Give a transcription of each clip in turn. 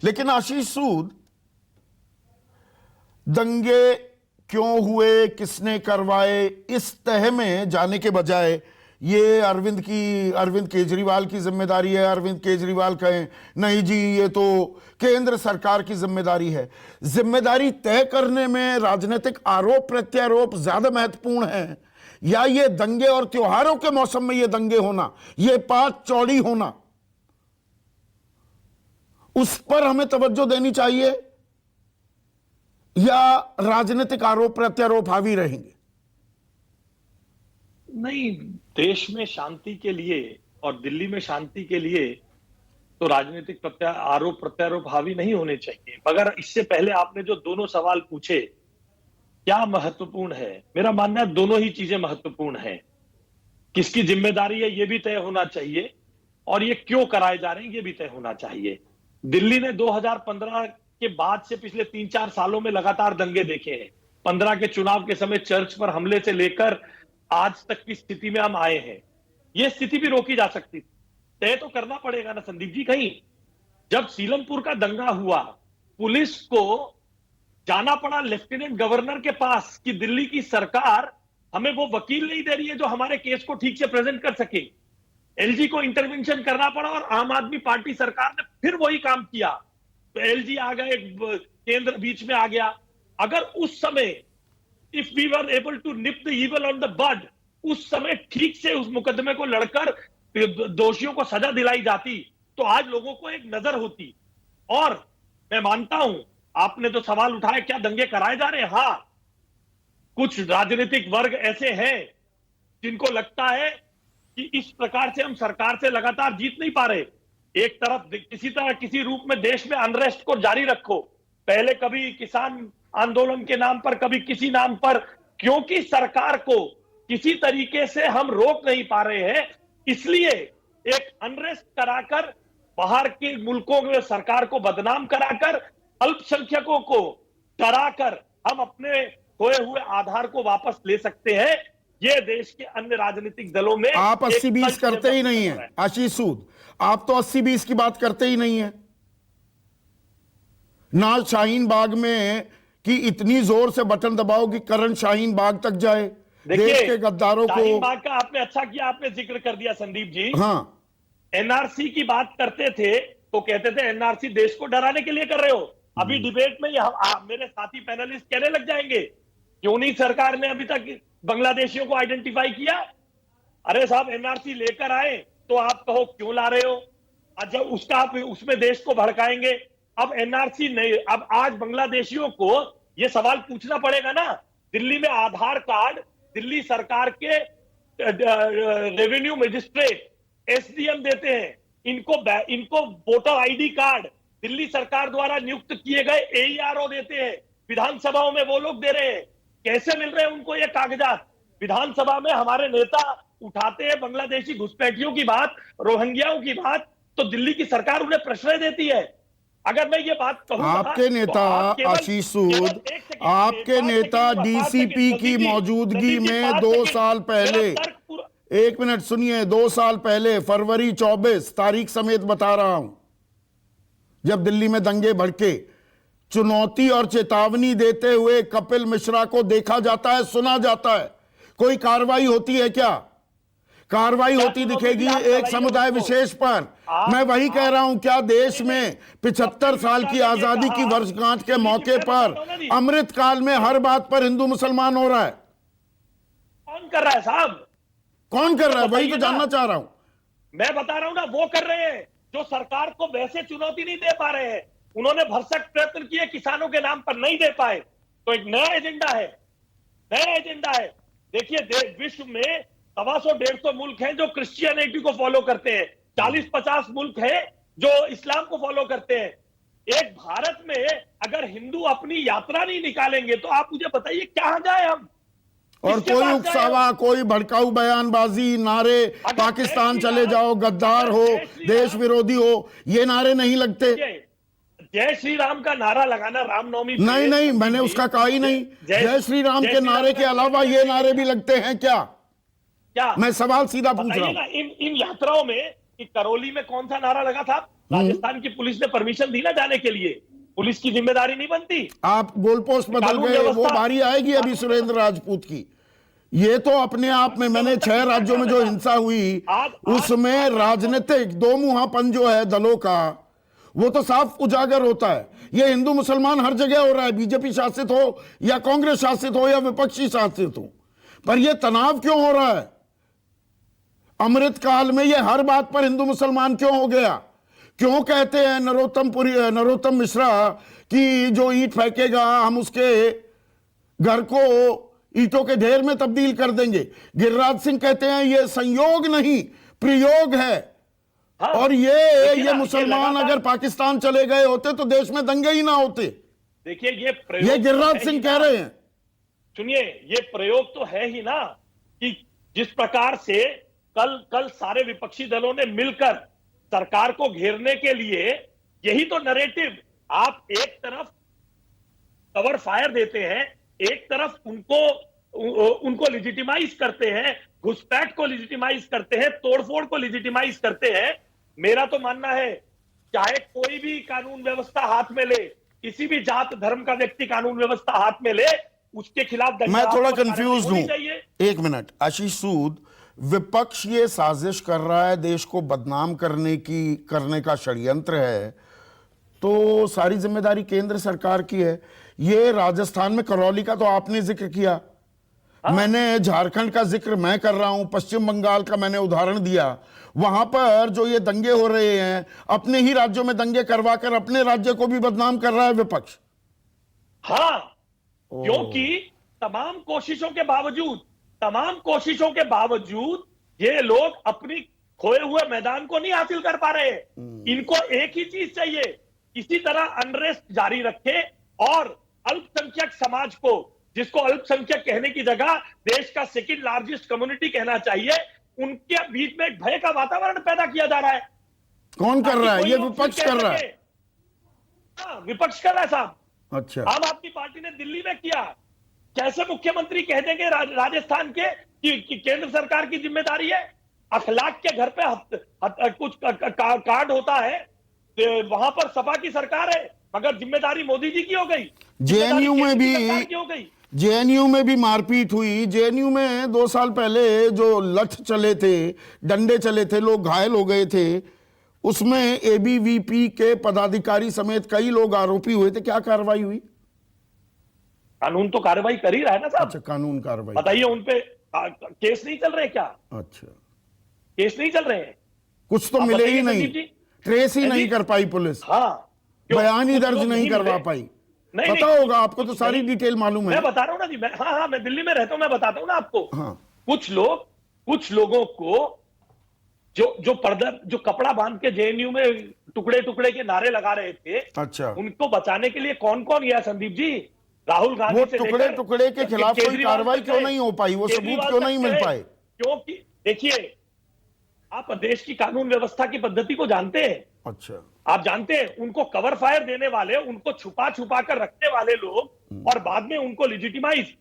लेकिन आशीष सूद, दंगे क्यों हुए, किसने करवाए, इस तह में जाने के बजाय ये अरविंद केजरीवाल की जिम्मेदारी है, अरविंद केजरीवाल कहें नहीं जी ये तो केंद्र सरकार की जिम्मेदारी है। जिम्मेदारी तय करने में राजनीतिक आरोप प्रत्यारोप ज्यादा महत्वपूर्ण है या ये दंगे और त्योहारों के मौसम में ये दंगे होना, ये बात चौड़ी होना, उस पर हमें तवज्जो देनी चाहिए या राजनीतिक आरोप प्रत्यारोप हावी रहेंगे? नहीं, देश में शांति के लिए और दिल्ली में शांति के लिए तो राजनीतिक आरोप प्रत्यारोप हावी नहीं होने चाहिए। मगर इससे पहले आपने जो दोनों सवाल पूछे, क्या महत्वपूर्ण है, मेरा मानना है दोनों ही चीजें महत्वपूर्ण हैं। किसकी जिम्मेदारी है ये भी तय होना चाहिए और ये क्यों कराए जा रहे हैं ये भी तय होना चाहिए। दिल्ली ने 2015 के बाद से पिछले 3-4 सालों में लगातार दंगे देखे हैं। 15 के चुनाव के समय चर्च पर हमले से लेकर आज तक की स्थिति में हम आए हैं। यह स्थिति भी रोकी जा सकती थी। तय तो करना पड़ेगा ना संदीप जी। कहीं जब सीलमपुर का दंगा हुआ, पुलिस को जाना पड़ा लेफ्टिनेंट गवर्नर के पास कि दिल्ली की सरकार हमें वो वकील नहीं दे रही है जो हमारे केस को ठीक से प्रेजेंट कर सके। एलजी को इंटरवेंशन करना पड़ा और आम आदमी पार्टी सरकार ने फिर वही काम किया, तो एलजी आ गए, केंद्र बीच में आ गया। अगर उस समय if we were able to nip the evil on the bud, उस समय ठीक से उस मुकदमे को लड़कर दोषियों को सजा दिलाई जाती तो आज लोगों को एक नजर होती। और मैं मानता हूं, आपने तो सवाल उठाया क्या दंगे कराए जा रहे हैं। हाँ, कुछ राजनीतिक वर्ग ऐसे हैं जिनको लगता है कि इस प्रकार से हम सरकार से लगातार जीत नहीं पा रहे। एक तरफ किसी तरह किसी रूप में देश में अनरेस्ट को जारी रखो, पहले कभी किसान आंदोलन के नाम पर, कभी किसी नाम पर, क्योंकि सरकार को किसी तरीके से हम रोक नहीं पा रहे हैं, इसलिए एक अनरेस्ट कराकर, बाहर के मुल्कों में सरकार को बदनाम कराकर, अल्पसंख्यकों को डराकर हम अपने खोए हुए आधार को वापस ले सकते हैं। ये देश के अन्य राजनीतिक दलों में आप 80-20 करते ही नहीं है आशीष सूद, आप तो 80-20 की बात करते ही नहीं है ना। शाहीन बाग में कि इतनी जोर से बटन दबाओ कि करंट शाहीन बाग तक जाए, देश के गद्दारों को। शाहीन बाग का आपने अच्छा किया, आपने जिक्र कर दिया संदीप जी। हाँ, एनआरसी की बात करते थे तो कहते थे एनआरसी देश को डराने के लिए कर रहे हो। अभी डिबेट में मेरे साथी पैनलिस्ट कहने लग जाएंगे क्यों नहीं सरकार ने अभी तक बांग्लादेशियों को आइडेंटिफाई किया। अरे साहब, एनआरसी लेकर आए तो आप कहो क्यों ला रहे हो, जब उसका आप उसमें देश को भड़काएंगे। अब एनआरसी नहीं, अब आज बांग्लादेशियों को यह सवाल पूछना पड़ेगा ना। दिल्ली में आधार कार्ड दिल्ली सरकार के रेवेन्यू मजिस्ट्रेट एसडीएम देते हैं, इनको वोटर आईडी कार्ड दिल्ली सरकार द्वारा नियुक्त किए गए एईआरओ देते हैं, विधानसभाओं में वो लोग दे रहे हैं। कैसे मिल रहे हैं उनको ये कागजात? विधानसभा में हमारे नेता उठाते हैं बांग्लादेशी घुसपैठियों की बात, रोहिंग्याओं की बात, तो दिल्ली की सरकार उन्हें प्रश्रय देती है। अगर मैं ये बात कहूं, आपके नेता आशीष सूद, आपके नेता डीसीपी की मौजूदगी में 2 साल पहले, एक मिनट सुनिए, 2 साल पहले फरवरी 24 तारीख समेत बता रहा हूं, जब दिल्ली में दंगे भड़के, चुनौती और चेतावनी देते हुए कपिल मिश्रा को देखा जाता है, सुना जाता है। कोई कार्रवाई होती है क्या? कार्रवाई होती दिखेगी एक समुदाय विशेष पर। मैं वही कह रहा हूं, क्या देश में 75 साल की आजादी की वर्षगांठ के मौके पर अमृत काल में हर बात पर हिंदू मुसलमान हो रहा है? कौन कर रहा है साहब? कौन कर रहा है? वही तो जानना चाह रहा हूं। मैं बता रहा हूं ना, वो कर रहे हैं जो सरकार को वैसे चुनौती नहीं दे पा रहे हैं। उन्होंने भरसक प्रयत्न किए, किसानों के नाम पर नहीं दे पाए, तो एक नया एजेंडा है, नया एजेंडा है। देखिए, विश्व में 125 मुल्क हैं जो क्रिश्चियनिटी को फॉलो करते हैं, 40-50 मुल्क हैं जो इस्लाम को फॉलो करते हैं। एक भारत में अगर हिंदू अपनी यात्रा नहीं निकालेंगे तो आप मुझे बताइए कहां जाए हम? और कोई उकसावा, कोई भड़काऊ बयानबाजी, नारे पाकिस्तान चले जाओ, गद्दार हो, देश विरोधी हो, ये नारे नहीं लगते। जय श्री राम का नारा लगाना रामनवमी, नहीं, मैंने उसका कहा ही नहीं। जय श्री राम के नारे के अलावा ये नारे भी लगते हैं क्या? मैं सवाल सीधा पूछ रहा हूं। इन यात्राओं में करौली में कौन सा नारा लगा था? राजस्थान की पुलिस ने परमिशन दी ना जाने के लिए, पुलिस की जिम्मेदारी नहीं बनती? आप गोल पोस्ट बदल कानून गए, वो व्यवस्था- बारी आएगी अभी सुरेंद्र राजपूत की। ये तो अपने आप में, मैंने 6 राज्यों में जो हिंसा हुई उसमें राजनीतिक दो मुहापन जो है दलों का, वो तो साफ उजागर होता है। ये हिंदू मुसलमान हर जगह हो रहा है, बीजेपी शासित हो या कांग्रेस शासित हो या विपक्षी शासित हो, पर ये तनाव क्यों हो रहा है? अमृत काल में ये हर बात पर हिंदू मुसलमान क्यों हो गया? क्यों कहते हैं नरोत्तम मिश्रा कि जो ईंट फेंकेगा हम उसके घर को ईंटों के ढेर में तब्दील कर देंगे। गिरिराज सिंह कहते हैं ये संयोग नहीं प्रयोग है। हाँ, और ये मुसलमान अगर पाकिस्तान चले गए होते तो देश में दंगे ही ना होते। देखिए ये गिरिराज सिंह कह रहे हैं। सुनिए, ये प्रयोग तो है ही ना कि जिस प्रकार से कल सारे विपक्षी दलों ने मिलकर सरकार को घेरने के लिए, यही तो नैरेटिव, आप एक तरफ कवर फायर देते हैं, एक तरफ उनको लिजिटिमाइज करते हैं, घुसपैठ को लिजिटिमाइज करते हैं, तोड़फोड़ को लिजिटिमाइज करते हैं। मेरा तो मानना है चाहे कोई भी कानून व्यवस्था हाथ में ले, किसी भी जात धर्म का व्यक्ति कानून व्यवस्था हाथ में ले, उसके खिलाफ मैं थोड़ा कंफ्यूज हूं। एक मिनट, आशीष सूद, विपक्ष ये साजिश कर रहा है, देश को बदनाम करने का षड्यंत्र है, तो सारी जिम्मेदारी केंद्र सरकार की है। ये राजस्थान में करौली का तो आपने जिक्र किया, मैंने झारखंड का जिक्र मैं कर रहा हूं, पश्चिम बंगाल का मैंने उदाहरण दिया। वहां पर जो ये दंगे हो रहे हैं, अपने ही राज्यों में दंगे करवाकर अपने राज्य को भी बदनाम कर रहा है विपक्ष। हाँ, क्योंकि तमाम कोशिशों के बावजूद ये लोग अपनी खोए हुए मैदान को नहीं हासिल कर पा रहे। इनको एक ही चीज चाहिए, किसी तरह अनरेस्ट जारी रखे और अल्पसंख्यक समाज को, जिसको अल्पसंख्यक कहने की जगह देश का सेकंड लार्जेस्ट कम्युनिटी कहना चाहिए, उनके बीच में एक भय का वातावरण पैदा किया जा रहा है। कौन कर रहा है? ये विपक्ष कर रहा है। हाँ, विपक्ष कर रहा है साहब। अच्छा, आम आदमी पार्टी ने दिल्ली में किया। कैसे मुख्यमंत्री कह देंगे राजस्थान के कि केंद्र सरकार की जिम्मेदारी है? अखलाक के घर पे कुछ कार्ड होता है, वहां पर सपा की सरकार है, मगर जिम्मेदारी मोदी जी की हो गई। जेएनयू में भी मारपीट हुई। जेएनयू में 2 साल पहले जो लठ चले थे, डंडे चले थे, लोग घायल हो गए थे, उसमें एबीवीपी के पदाधिकारी समेत कई लोग आरोपी हुए थे। क्या कार्रवाई हुई? कानून तो कार्रवाई कर ही रहा है ना साहब। अच्छा, कानून कार्रवाई। बताइए, उनपे केस नहीं चल रहे क्या? अच्छा, केस नहीं चल रहे हैं? कुछ तो मिले ही नहीं, ट्रेस ही नहीं कर पाई पुलिस। हाँ, बयान ही दर्ज नहीं करवा पाई। पता होगा आपको, तो सारी डिटेल मालूम है। मैं बता रहा हूं ना जी, मैं दिल्ली में रहता हूं, मैं बताता हूं ना आपको। हाँ। कुछ लोगों को जो कपड़ा बांध के जेएनयू में टुकड़े टुकड़े के नारे लगा रहे थे, अच्छा, उनको बचाने के लिए कौन कौन गया संदीप जी? राहुल गांधी वो से टुकड़े टुकड़े के खिलाफ कोई कार्रवाई क्यों नहीं हो पाई? वो सबूत क्यों नहीं मिल पाए? क्योंकि देखिए, आप देश की कानून व्यवस्था की पद्धति को जानते हैं। अच्छा, आप जानते हैं, उनको कवर फायर देने वाले, उनको छुपा कर रखने वाले लोग और बाद में उनको लिजिटिमाइज,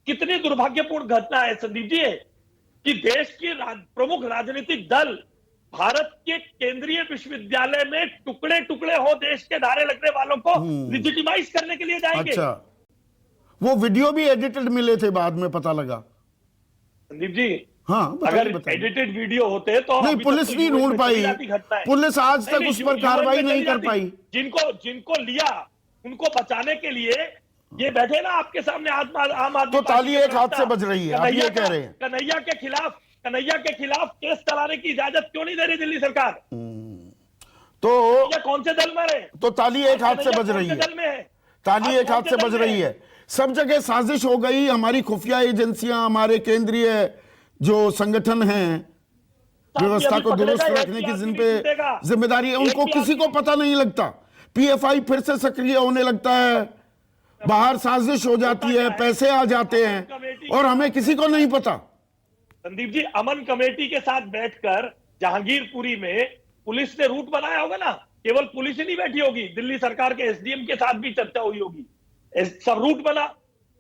कितनी दुर्भाग्यपूर्ण घटना है संदीप जी कि देश की प्रमुख राजनीतिक दल भारत के केंद्रीय विश्वविद्यालय में टुकड़े टुकड़े हो देश के नारे लगने वालों को लिजिटिमाइज करने के लिए जाएंगे। अच्छा, वो वीडियो भी एडिटेड मिले थे, बाद में पता लगा। संदीप जी, हाँ, अगर एडिटेड वीडियो होते तो नहीं, पुलिस नहीं ढूंढ पाई, पुलिस आज तक उस पर कार्रवाई नहीं कर पाई। जिनको लिया उनको बचाने के लिए ये बैठे ना आपके सामने आम आदमी, तो ताली एक हाथ से बज रही है। आप ये कह रहे हैं कन्हैया के खिलाफ केस चलाने की इजाजत क्यों नहीं दे रही दिल्ली सरकार? तो कौन से दल में रहे? तो ताली एक हाथ से बज रही है, ताली एक हाथ से बज रही है। सब जगह साजिश हो गई। हमारी खुफिया एजेंसियां, हमारे केंद्रीय जो संगठन हैं, व्यवस्था को दुरुस्त रखने की जिन पे जिम्मेदारी है, उनको किसी को पता नहीं लगता। पीएफआई फिर से सक्रिय होने लगता है, बाहर साजिश हो जाती है, पैसे आ जाते हैं और हमें किसी को नहीं पता। संदीप जी, अमन कमेटी के साथ बैठकर जहांगीरपुरी में पुलिस ने रूट बनाया होगा ना, केवल पुलिस ही नहीं बैठी होगी, दिल्ली सरकार के एसडीएम के साथ भी चर्चा हुई होगी, सब रूट बना।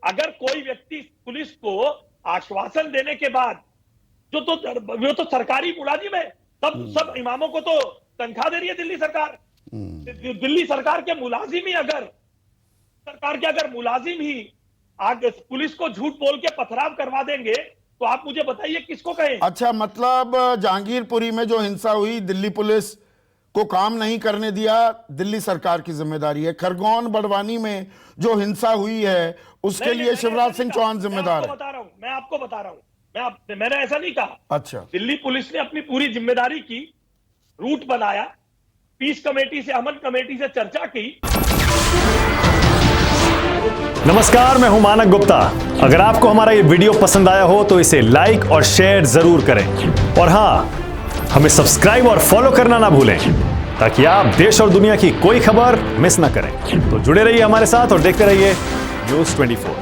अगर कोई व्यक्ति पुलिस को आश्वासन देने के बाद, वो तो सरकारी मुलाजिम है, सब इमामों को तो तनख्वाह दे रही है दिल्ली सरकार। दिल्ली सरकार के मुलाजिम ही अगर मुलाजिम ही आगे पुलिस को झूठ बोल के पथराव करवा देंगे तो आप मुझे बताइए किसको कहें। अच्छा, मतलब जहांगीरपुरी में जो हिंसा हुई, दिल्ली पुलिस को काम नहीं करने दिया, दिल्ली सरकार की जिम्मेदारी है। खरगोन बड़वानी में जो हिंसा हुई है उसके लिए शिवराज सिंह चौहान जिम्मेदार है। मैं आपको बता रहा हूं, मैंने ऐसा नहीं कहा। अच्छा, दिल्ली पुलिस ने अपनी पूरी जिम्मेदारी की, रूट बनाया, पीस कमेटी से, अमन कमेटी से चर्चा की। नमस्कार, मैं हूं मानक गुप्ता। अगर आपको हमारा ये वीडियो पसंद आया हो तो इसे लाइक और शेयर जरूर करें, और हां, हमें सब्सक्राइब और फॉलो करना ना भूलें ताकि आप देश और दुनिया की कोई खबर मिस ना करें। तो जुड़े रहिए हमारे साथ और देखते रहिए न्यूज़ 24।